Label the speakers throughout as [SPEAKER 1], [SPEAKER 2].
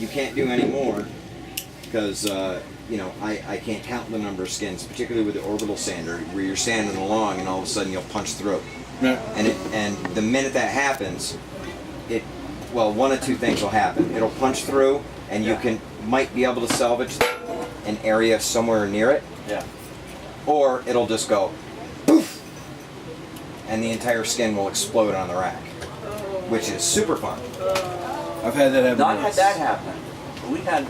[SPEAKER 1] you can't do any more because you know, I can't count the number of skins, particularly with the orbital sander, where you're sanding along and all of a sudden you'll punch through.
[SPEAKER 2] Yeah.
[SPEAKER 1] And the minute that happens, well, one of two things will happen. It'll punch through, and you might be able to salvage an area somewhere near it.
[SPEAKER 3] Yeah.
[SPEAKER 1] Or it'll just go poof, and the entire skin will explode on the rack, which is super fun.
[SPEAKER 2] I've had that happen.
[SPEAKER 3] Not had that happen. We had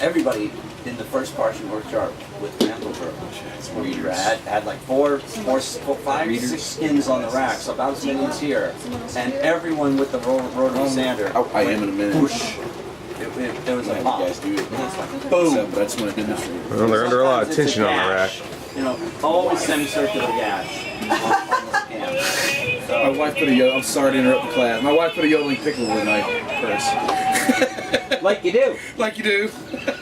[SPEAKER 3] everybody in the first Parchment workshop with Vancouver had like five, 6 skins on the rack, so about as many as here, and everyone with the rotary sander.
[SPEAKER 2] I am in a minute.
[SPEAKER 3] Whoosh. It was a pop.
[SPEAKER 2] You guys do it.
[SPEAKER 3] Boom.
[SPEAKER 2] So, but I just want to demonstrate.
[SPEAKER 4] Well, they're under a lot of
[SPEAKER 3] Sometimes it's
[SPEAKER 4] tension on the rack.
[SPEAKER 3] gash. You know, always semicircular gash on the scan.
[SPEAKER 2] My wife put a I'm sorry to interrupt the class. My wife put a yodeling pickle in my purse.
[SPEAKER 3] Like you do.
[SPEAKER 2] Like you do.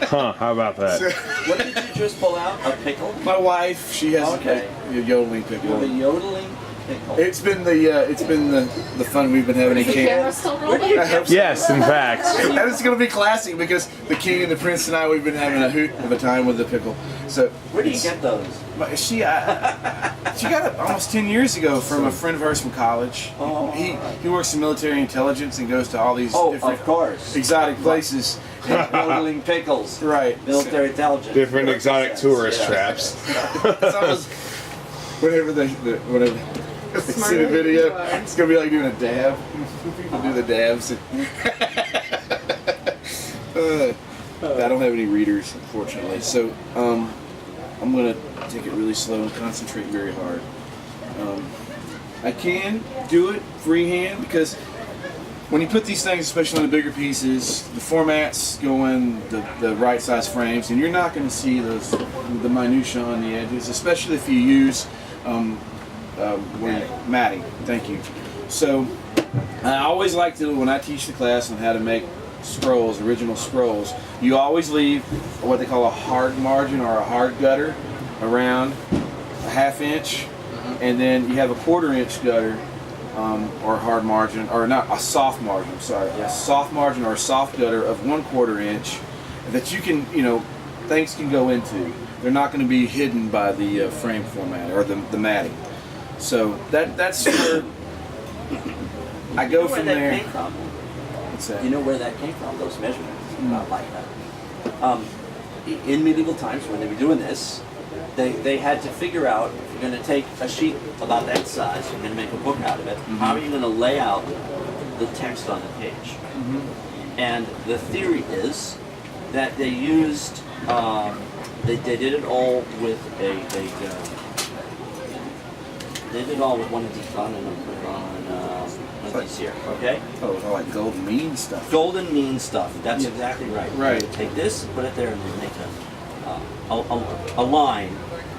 [SPEAKER 4] Huh, how about that?
[SPEAKER 3] What did you just pull out? A pickle?
[SPEAKER 2] My wife, she has
[SPEAKER 3] Okay.
[SPEAKER 2] a yodeling pickle.
[SPEAKER 3] The yodeling pickle.
[SPEAKER 2] It's been the fun we've been having in
[SPEAKER 5] Is the camera
[SPEAKER 2] camp.
[SPEAKER 5] still rolling?
[SPEAKER 2] I hope so.
[SPEAKER 4] Yes, in fact.
[SPEAKER 2] And it's going to be classic because the king and the prince and I, we've been having a hoot of a time with the pickle. So
[SPEAKER 3] Where do you get those?
[SPEAKER 2] she got it almost 10 years ago from a friend of ours from college.
[SPEAKER 3] Oh.
[SPEAKER 2] He works in military intelligence and goes to all these
[SPEAKER 3] Oh,
[SPEAKER 2] different
[SPEAKER 3] of course.
[SPEAKER 2] exotic places.
[SPEAKER 3] Yodeling pickles.
[SPEAKER 2] Right.
[SPEAKER 3] Military intelligence.
[SPEAKER 4] Different exotic tourist
[SPEAKER 3] Yeah.
[SPEAKER 4] traps.
[SPEAKER 2] It's almost, whenever they see the video, it's gonna be like doing a dab. People do the dabs. I don't have any readers, unfortunately, so I'm gonna take it really slow and concentrate very hard. I can do it freehand because when you put these things, especially on the bigger pieces, the formats go in the right size frames, and you're not going to see the minutia on the edges, especially if you use matting. Thank you. So I always like to, when I teach the class on how to make scrolls, original scrolls, you always leave what they call a hard margin or a hard gutter around a 1/2 inch, and then you have a 1/4 inch gutter. Or hard margin, or not a soft margin. Sorry, a soft margin or a soft gutter of 1/4 inch that you can, things can go into. They're not going to be hidden by the frame format or the matting. So that's where I go from there.
[SPEAKER 3] Where that came from?
[SPEAKER 2] What's that?
[SPEAKER 3] You know where that came from? Those measurements, not like that. In medieval times, when they were doing this, they had to figure out, if you're going to take a sheet about that size, you're going to make a book out of it, how are you going to lay out the text on the page? And the theory is that they used, they did it all with they did it all with one of these on these here, okay?
[SPEAKER 2] Oh, it's all like golden mean stuff.
[SPEAKER 3] Golden mean stuff, that's exactly right.
[SPEAKER 2] Right.
[SPEAKER 3] You take this, put it there, and then make a line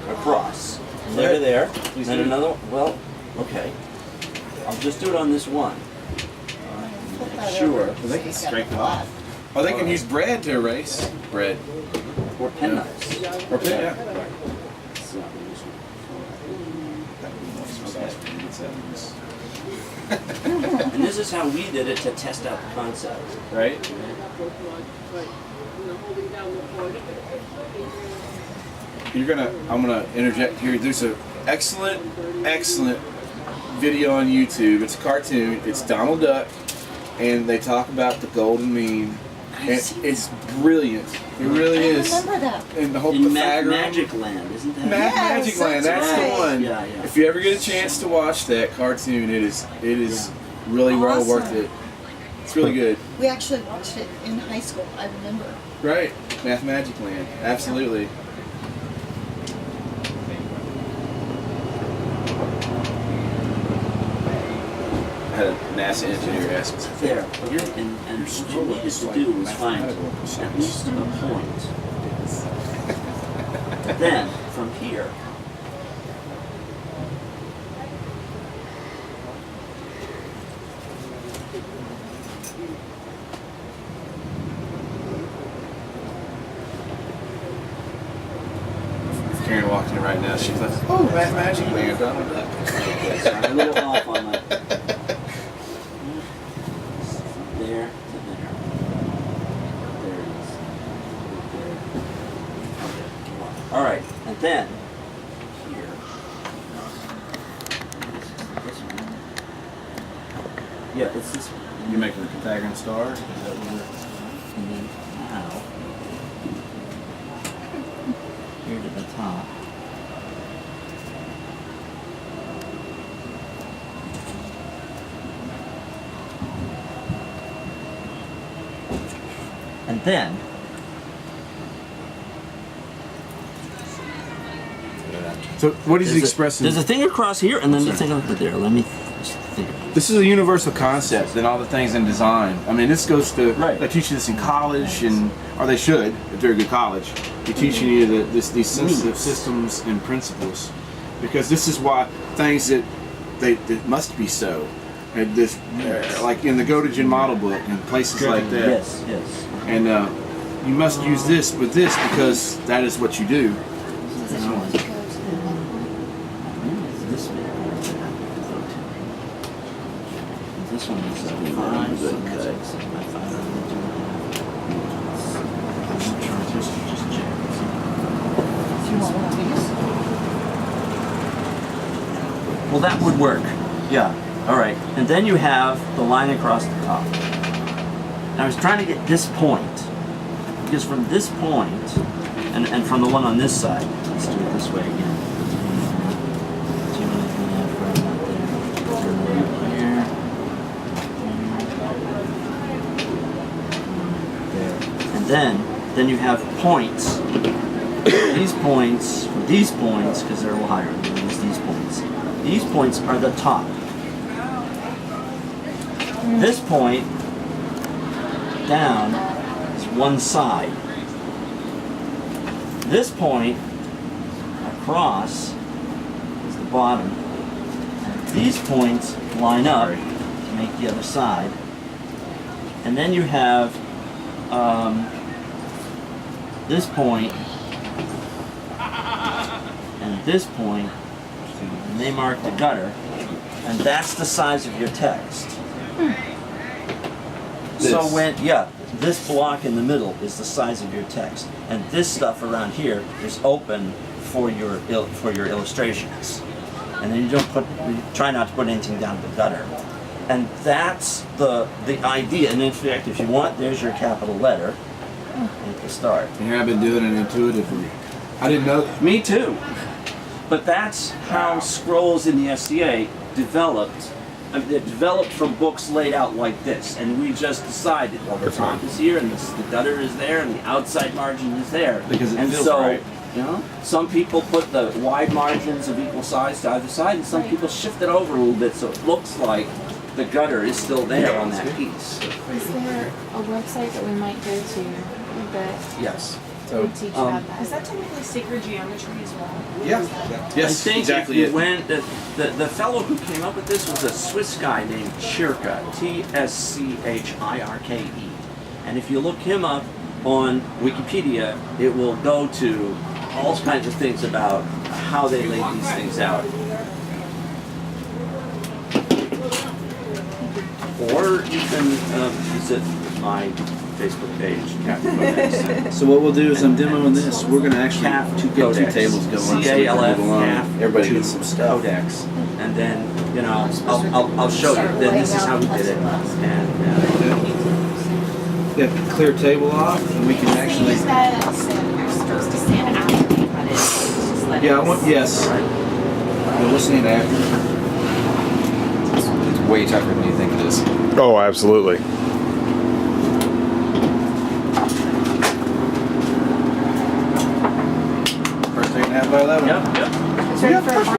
[SPEAKER 3] across. There to there,
[SPEAKER 2] Please
[SPEAKER 3] and
[SPEAKER 2] do.
[SPEAKER 3] another, well, okay. I'll just do it on this one. Sure.
[SPEAKER 2] They can scrape it off. Oh, they can use bread to erase. Bread.
[SPEAKER 3] Or penknives.
[SPEAKER 2] Or pen, yeah.
[SPEAKER 3] So, and this is how we did it to test out the concept.
[SPEAKER 2] Right? I'm gonna interject here. There's an excellent video on YouTube. It's a cartoon. It's Donald Duck, and they talk about the golden mean. And it's brilliant. It really is.
[SPEAKER 5] I remember that.
[SPEAKER 2] And the whole
[SPEAKER 3] In
[SPEAKER 2] Pythagorean.
[SPEAKER 3] Magic Land, isn't that?
[SPEAKER 2] Math
[SPEAKER 5] Yes,
[SPEAKER 2] Magic Land.
[SPEAKER 5] that's
[SPEAKER 2] That's
[SPEAKER 5] right.
[SPEAKER 2] the one.
[SPEAKER 3] Yeah, yeah.
[SPEAKER 2] If you ever get a chance to watch that cartoon, it is really well
[SPEAKER 5] Awesome.
[SPEAKER 2] worth it. It's really good.
[SPEAKER 5] We actually watched it in high school, I remember.
[SPEAKER 2] Right. Math Magic Land. Absolutely. I had a NASA engineer ask me.
[SPEAKER 3] There, okay, and what you needed to do was find at least a point. Then, from here,
[SPEAKER 2] If Karen walked in right now, she's like, "Oh, Math Magic Land, Donald Duck."
[SPEAKER 3] okay, so I'm a little off on my... From there to there. then here. Yeah, it's this one.
[SPEAKER 2] You're making a Pythagorean star? Is that what you're...
[SPEAKER 3] And then now, here to the top. And then,
[SPEAKER 2] So what is he
[SPEAKER 3] there's
[SPEAKER 2] expressing?
[SPEAKER 3] there's a thing across here, and then the thing over there. Let me just think.
[SPEAKER 2] This is a universal concept in all the things in design. I mean, this goes to,
[SPEAKER 3] Right.
[SPEAKER 2] they teach you this in college, or they should, if they're a good college. They're teaching you these sensitive systems and principles. Because this is why things that must be so. And this, like in the Gottingen model book and places like that.
[SPEAKER 3] Yes, yes.
[SPEAKER 2] And you must use this with this because that is what you do.
[SPEAKER 3] This one. This one. This one is 5. So that's my 5. Just check.
[SPEAKER 5] Do you want one of these?
[SPEAKER 3] Well, that would work. Yeah. All right. And then you have the line across the top. And I was trying to get this point, because from this point, and from the one on this side, let's do it this way again. And then you have points. These points, because they're a little higher, these points. These points are the top. This point down is one side. This point across is the bottom. These points line up to make the other side. And then you have this point and this point, and they mark the gutter, and that's the size of your text. So this block in the middle is the size of your text, and this stuff around here is open for your illustrations. And then you try not to put anything down the gutter. And that's the idea. And in fact, if you want, there's your capital letter at the start.
[SPEAKER 2] And here I've been doing it intuitively. I didn't know that.
[SPEAKER 3] Me too. But that's how scrolls in the SDA developed. I mean, they're developed from books laid out like this, and we just decided, well, the top is here, and the gutter is there, and the outside margin is there.
[SPEAKER 2] Because it
[SPEAKER 3] and
[SPEAKER 2] feels
[SPEAKER 3] so,
[SPEAKER 2] right.
[SPEAKER 3] You know, some people put the wide margins of equal size to either side, and some people shift it over a little bit so it looks like the gutter is still there on that piece.
[SPEAKER 6] Is there a website that we might go to that
[SPEAKER 3] Yes.
[SPEAKER 6] would teach about that?
[SPEAKER 7] Is that technically sacred geometry as well?
[SPEAKER 2] Yeah. Yes,
[SPEAKER 3] I think
[SPEAKER 2] exactly.
[SPEAKER 3] if you went, the fellow who came up with this was a Swiss guy named Tschirke, Tschirke. And if you look him up on Wikipedia, it will go to all kinds of things about how they laid these things out. Or you can visit my Facebook page, Captain Codex.
[SPEAKER 8] So what we'll do is I'm demoing this. We're going to actually
[SPEAKER 3] CAF to
[SPEAKER 8] get two
[SPEAKER 3] Codex.
[SPEAKER 8] tables going. So we can
[SPEAKER 3] CALF,
[SPEAKER 8] move along.
[SPEAKER 3] CAF
[SPEAKER 8] Everybody
[SPEAKER 3] to
[SPEAKER 8] gets some stuff.
[SPEAKER 3] Codex. And then, you know, I'll show you. Then this is how we did it. And
[SPEAKER 8] Yeah, clear table off, and we can
[SPEAKER 7] So
[SPEAKER 8] actually.
[SPEAKER 7] use that as you're supposed to stand after you cut it. Just let
[SPEAKER 8] Yeah,
[SPEAKER 7] it
[SPEAKER 8] I want yes. We'll listen to after.
[SPEAKER 1] It's way tougher than you think it is.
[SPEAKER 4] Oh, absolutely.
[SPEAKER 8] First 8.5 by 11.
[SPEAKER 3] yep.
[SPEAKER 7] It's ready for a